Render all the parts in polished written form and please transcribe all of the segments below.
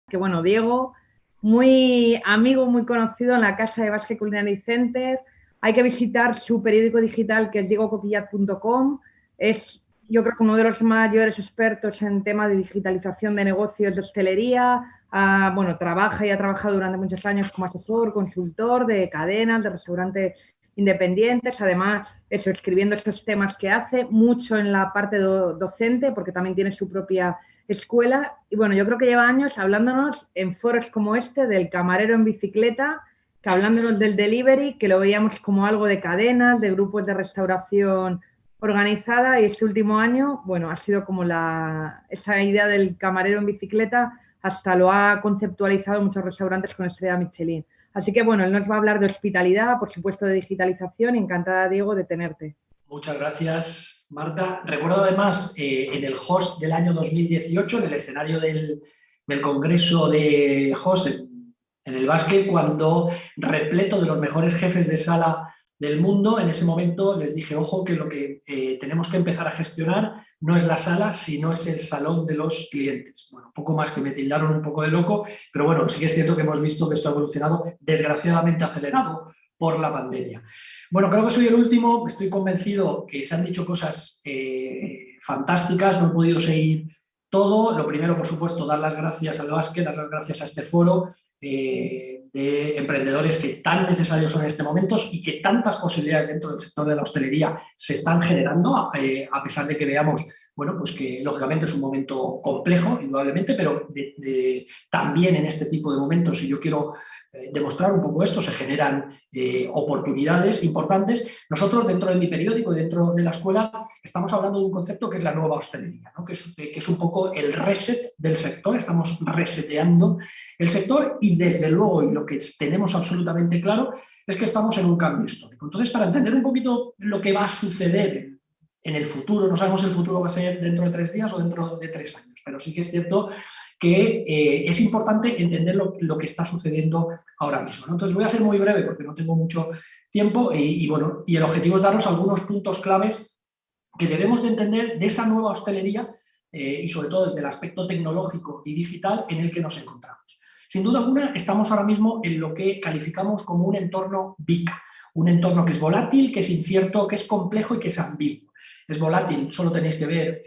Que bueno, Diego, muy amigo, muy conocido en la casa de Basque Culinary Center. Hay que visitar su periódico digital que es diegocoquillat.com. Es, yo creo que uno de los mayores expertos en tema de digitalización de negocios de hostelería. Bueno, trabaja y ha trabajado durante muchos años como asesor, consultor de cadenas, de restaurantes independientes. Además, eso, escribiendo estos temas que hace, mucho en la parte docente, porque también tiene su propia escuela. Y bueno, yo creo que lleva años hablándonos en foros como este del camarero en bicicleta, que hablándonos del delivery, que lo veíamos como algo de cadenas, de grupos de restauración organizada, y este último año, bueno, ha sido como esa idea del camarero en bicicleta, hasta lo ha conceptualizado muchos restaurantes con estrella Michelin. Así que bueno, él nos va a hablar de hospitalidad, por supuesto de digitalización, y encantada, Diego, de tenerte. Muchas gracias, Marta. Recuerdo además en el host del año 2018, en el escenario del Congreso de host en el básquet, cuando repleto de los mejores jefes de sala del mundo, en ese momento les dije, ojo, que lo que tenemos que empezar a gestionar no es la sala, sino es el salón de los clientes. Bueno, un poco más que me tildaron un poco de loco, pero bueno, sí que es cierto que hemos visto que esto ha evolucionado desgraciadamente acelerado por la pandemia. Bueno, creo que soy el último, estoy convencido que se han dicho cosas fantásticas, no he podido seguir todo. Lo primero, por supuesto, dar las gracias al básquet, dar las gracias a este foro de emprendedores que tan necesarios son en este momento y que tantas posibilidades dentro del sector de la hostelería se están generando, a pesar de que veamos, bueno, pues que lógicamente es un momento complejo, indudablemente, pero también en este tipo de momentos, si yo quiero demostrar un poco esto, se generan oportunidades importantes. Nosotros dentro de mi periódico y dentro de la escuela estamos hablando de un concepto que es la nueva hostelería, ¿no? que es un poco el reset del sector, estamos reseteando el sector y desde luego, y lo que tenemos absolutamente claro, es que estamos en un cambio histórico. Entonces, para entender un poquito lo que va a suceder en el futuro, no sabemos si el futuro va a ser dentro de 3 días o dentro de 3 años, pero sí que es cierto que es importante entender lo que está sucediendo ahora mismo, ¿no? Entonces voy a ser muy breve porque no tengo mucho tiempo bueno, y el objetivo es daros algunos puntos claves que debemos de entender de esa nueva hostelería y sobre todo desde el aspecto tecnológico y digital en el que nos encontramos. Sin duda alguna estamos ahora mismo en lo que calificamos como un entorno BIC, un entorno que es volátil, que es incierto, que es complejo y que es ambiguo. Es volátil, solo tenéis que ver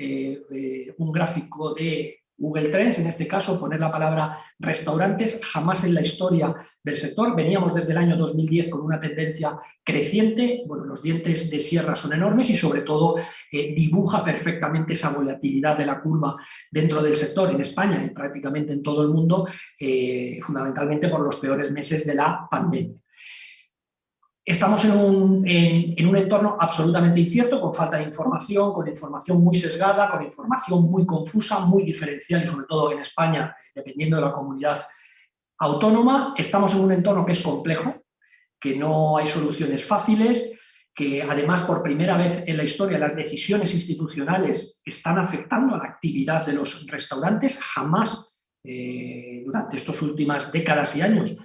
un gráfico de Google Trends, en este caso, poner la palabra restaurantes, jamás en la historia del sector. Veníamos desde el año 2010 con una tendencia creciente, bueno, los dientes de sierra son enormes y sobre todo dibuja perfectamente esa volatilidad de la curva dentro del sector en España y prácticamente en todo el mundo, fundamentalmente por los peores meses de la pandemia. Estamos en un entorno absolutamente incierto, con falta de información, con información muy sesgada, con información muy confusa, muy diferencial y sobre todo en España, dependiendo de la comunidad autónoma. Estamos en un entorno que es complejo, que no hay soluciones fáciles, que además por primera vez en la historia las decisiones institucionales están afectando a la actividad de los restaurantes. Jamás durante estas últimas décadas y años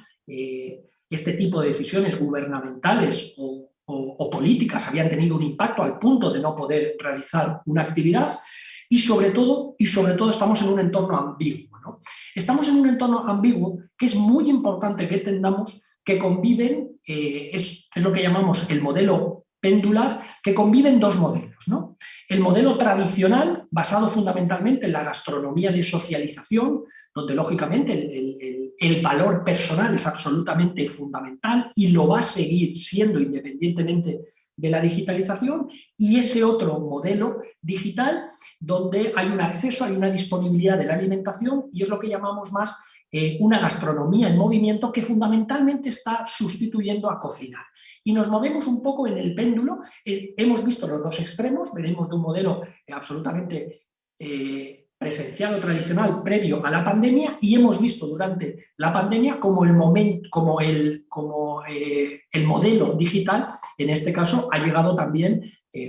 este tipo de decisiones gubernamentales o políticas habían tenido un impacto al punto de no poder realizar una actividad y sobre todo estamos en un entorno ambiguo, ¿no? Estamos en un entorno ambiguo que es muy importante que entendamos que conviven, es lo que llamamos el modelo pendular, que conviven dos modelos, ¿no? El modelo tradicional, basado fundamentalmente en la gastronomía de socialización, donde lógicamente el valor personal es absolutamente fundamental y lo va a seguir siendo independientemente de la digitalización, y ese otro modelo digital donde hay un acceso, hay una disponibilidad de la alimentación y es lo que llamamos más una gastronomía en movimiento que fundamentalmente está sustituyendo a cocinar. Y nos movemos un poco en el péndulo, hemos visto los dos extremos, venimos de un modelo absolutamente presencial o tradicional previo a la pandemia y hemos visto durante la pandemia como el modelo digital, en este caso, ha llegado también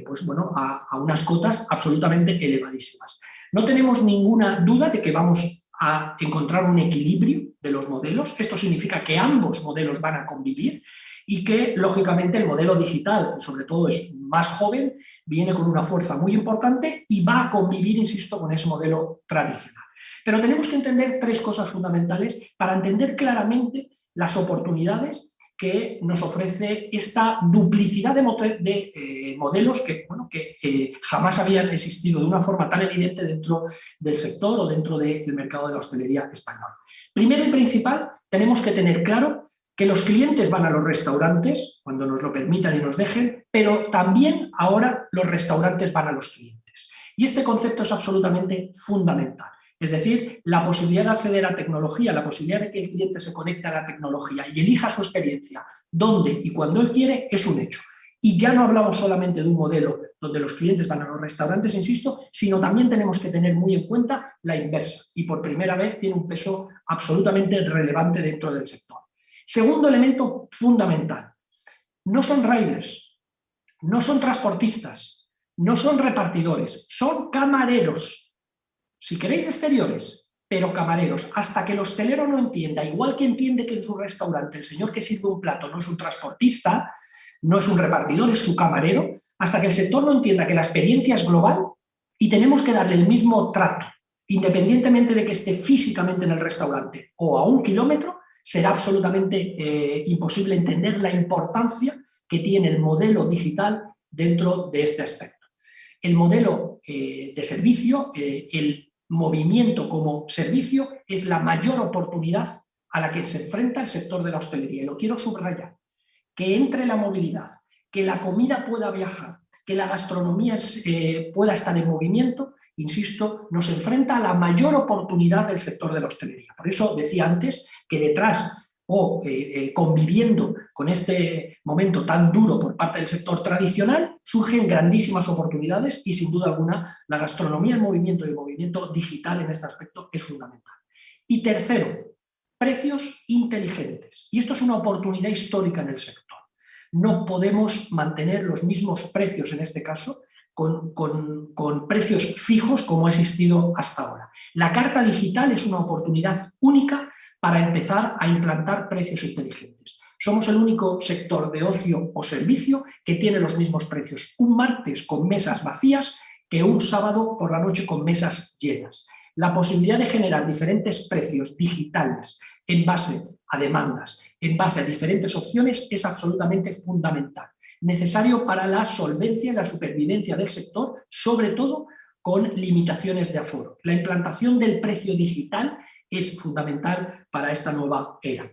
pues bueno, a unas cotas absolutamente elevadísimas. No tenemos ninguna duda de que vamos a encontrar un equilibrio de los modelos. Esto significa que ambos modelos van a convivir y que, lógicamente, el modelo digital, que sobre todo es más joven, viene con una fuerza muy importante y va a convivir, insisto, con ese modelo tradicional. Pero tenemos que entender tres cosas fundamentales para entender claramente las oportunidades que nos ofrece esta duplicidad de modelos que, bueno, que jamás habían existido de una forma tan evidente dentro del sector o dentro del mercado de la hostelería española. Primero y principal, tenemos que tener claro que los clientes van a los restaurantes cuando nos lo permitan y nos dejen, pero también ahora los restaurantes van a los clientes. Y este concepto es absolutamente fundamental. Es decir, la posibilidad de acceder a tecnología, la posibilidad de que el cliente se conecte a la tecnología y elija su experiencia donde y cuando él quiere, es un hecho. Y ya no hablamos solamente de un modelo donde los clientes van a los restaurantes, insisto, sino también tenemos que tener muy en cuenta la inversa. Y por primera vez tiene un peso absolutamente relevante dentro del sector. Segundo elemento fundamental, no son riders, no son transportistas, no son repartidores, son camareros. Si queréis de exteriores, pero camareros, hasta que el hostelero no entienda, igual que entiende que en su restaurante el señor que sirve un plato no es un transportista, no es un repartidor, es su camarero, hasta que el sector no entienda que la experiencia es global y tenemos que darle el mismo trato, independientemente de que esté físicamente en el restaurante o a 1 kilómetro, será absolutamente imposible entender la importancia que tiene el modelo digital dentro de este aspecto. El modelo de servicio, el movimiento como servicio, es la mayor oportunidad a la que se enfrenta el sector de la hostelería. Y lo quiero subrayar. Que entre la movilidad, que la comida pueda viajar, que la gastronomía pueda estar en movimiento, insisto, nos enfrenta a la mayor oportunidad del sector de la hostelería. Por eso decía antes que detrás o conviviendo con este momento tan duro por parte del sector tradicional, surgen grandísimas oportunidades y sin duda alguna la gastronomía en movimiento y el movimiento digital en este aspecto es fundamental. Y tercero, precios inteligentes. Y esto es una oportunidad histórica en el sector. No podemos mantener los mismos precios, en este caso, con precios fijos como ha existido hasta ahora. La carta digital es una oportunidad única para empezar a implantar precios inteligentes. Somos el único sector de ocio o servicio que tiene los mismos precios un martes con mesas vacías que un sábado por la noche con mesas llenas. La posibilidad de generar diferentes precios digitales en base a demandas, en base a diferentes opciones, es absolutamente fundamental. Necesario para la solvencia y la supervivencia del sector, sobre todo con limitaciones de aforo. La implantación del precio digital es fundamental para esta nueva era.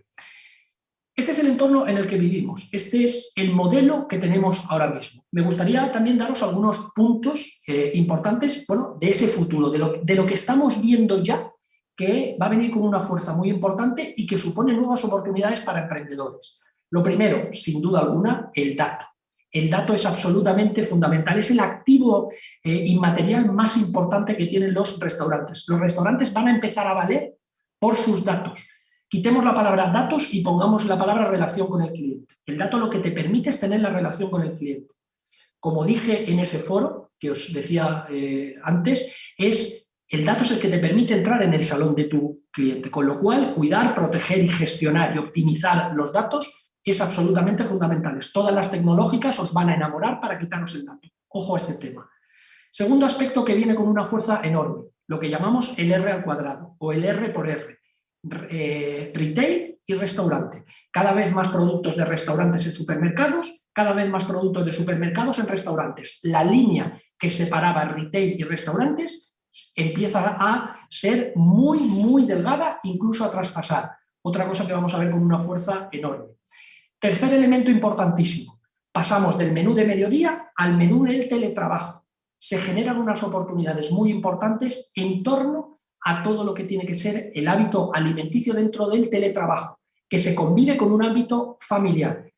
Este es el entorno en el que vivimos, este es el modelo que tenemos ahora mismo. Me gustaría también daros algunos puntos importantes, bueno, de ese futuro, de lo que estamos viendo ya, que va a venir con una fuerza muy importante y que supone nuevas oportunidades para emprendedores. Lo primero, sin duda alguna, el dato. El dato es absolutamente fundamental, es el activo inmaterial más importante que tienen los restaurantes. Los restaurantes van a empezar a valer por sus datos. Quitemos la palabra datos y pongamos la palabra relación con el cliente. El dato lo que te permite es tener la relación con el cliente. Como dije en ese foro que os decía antes, el dato es el que te permite entrar en el salón de tu cliente, con lo cual cuidar, proteger y gestionar y optimizar los datos es absolutamente fundamental. Todas las tecnológicas os van a enamorar para quitaros el dato. Ojo a este tema. Segundo aspecto que viene con una fuerza enorme, lo que llamamos el R al cuadrado o el R por R. Retail y restaurante. Cada vez más productos de restaurantes en supermercados, cada vez más productos de supermercados en restaurantes. La línea que separaba retail y restaurantes empieza a ser muy, muy delgada, incluso a traspasar. Otra cosa que vamos a ver con una fuerza enorme. Tercer elemento importantísimo. Pasamos del menú de mediodía al menú del teletrabajo. Se generan unas oportunidades muy importantes en torno a todo lo que tiene que ser el hábito alimenticio dentro del teletrabajo, que se combine con un ámbito familiar.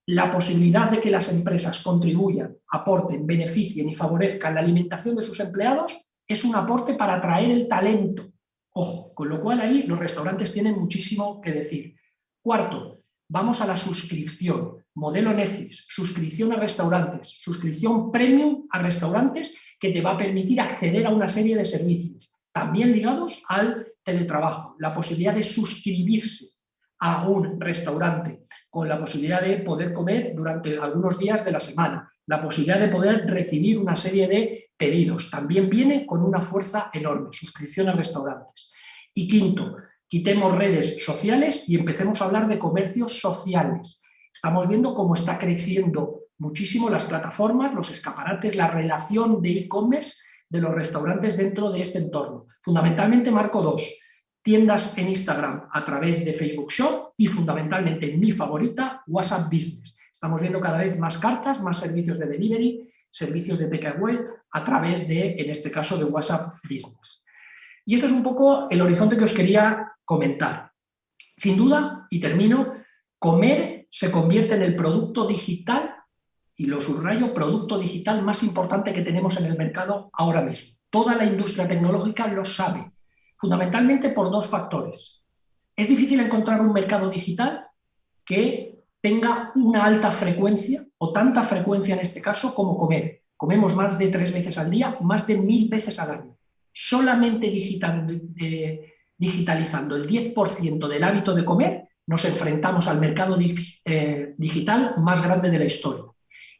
La posibilidad de que las empresas contribuyan, aporten, beneficien y favorezcan la alimentación de sus empleados es un aporte para atraer el talento. Ojo, con lo cual ahí los restaurantes tienen muchísimo que decir. Cuarto, vamos a la suscripción, modelo Netflix, suscripción a restaurantes, suscripción premium a restaurantes que te va a permitir acceder a una serie de servicios también ligados al teletrabajo, la posibilidad de suscribirse a un restaurante con la posibilidad de poder comer durante algunos días de la semana, la posibilidad de poder recibir una serie de pedidos. También viene con una fuerza enorme, suscripción a restaurantes. Y quinto, quitemos redes sociales y empecemos a hablar de comercios sociales. Estamos viendo cómo está creciendo muchísimo las plataformas, los escaparates, la relación de e-commerce de los restaurantes dentro de este entorno. Fundamentalmente marco dos: tiendas en Instagram a través de Facebook Shop y fundamentalmente mi favorita, WhatsApp Business. Estamos viendo cada vez más cartas, más servicios de delivery, servicios de takeaway a través de, en este caso, de WhatsApp Business. Y este es un poco el horizonte que os quería comentar. Sin duda, y termino, comer se convierte en el producto digital, y lo subrayo, producto digital más importante que tenemos en el mercado ahora mismo. Toda la industria tecnológica lo sabe, fundamentalmente por dos factores. Es difícil encontrar un mercado digital que tenga una alta frecuencia, o tanta frecuencia en este caso, como comer. Comemos más de 3 veces al día, más de 1000 veces al año. Solamente digitalizando el 10% del hábito de comer, nos enfrentamos al mercado digital más grande de la historia.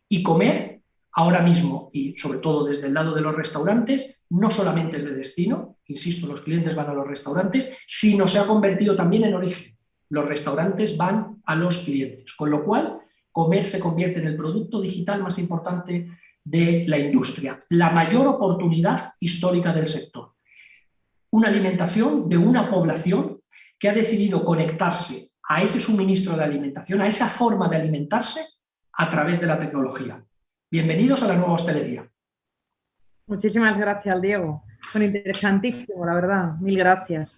Y comer, ahora mismo, y sobre todo desde el lado de los restaurantes, no solamente es de destino, insisto, los clientes van a los restaurantes, sino se ha convertido también en origen. Los restaurantes van a los clientes, con lo cual comer se convierte en el producto digital más importante de la industria, la mayor oportunidad histórica del sector. Una alimentación de una población que ha decidido conectarse a ese suministro de alimentación, a esa forma de alimentarse a través de la tecnología. Bienvenidos a la nueva hostelería. Muchísimas gracias, Diego. Bueno, interesantísimo, la verdad. Mil gracias.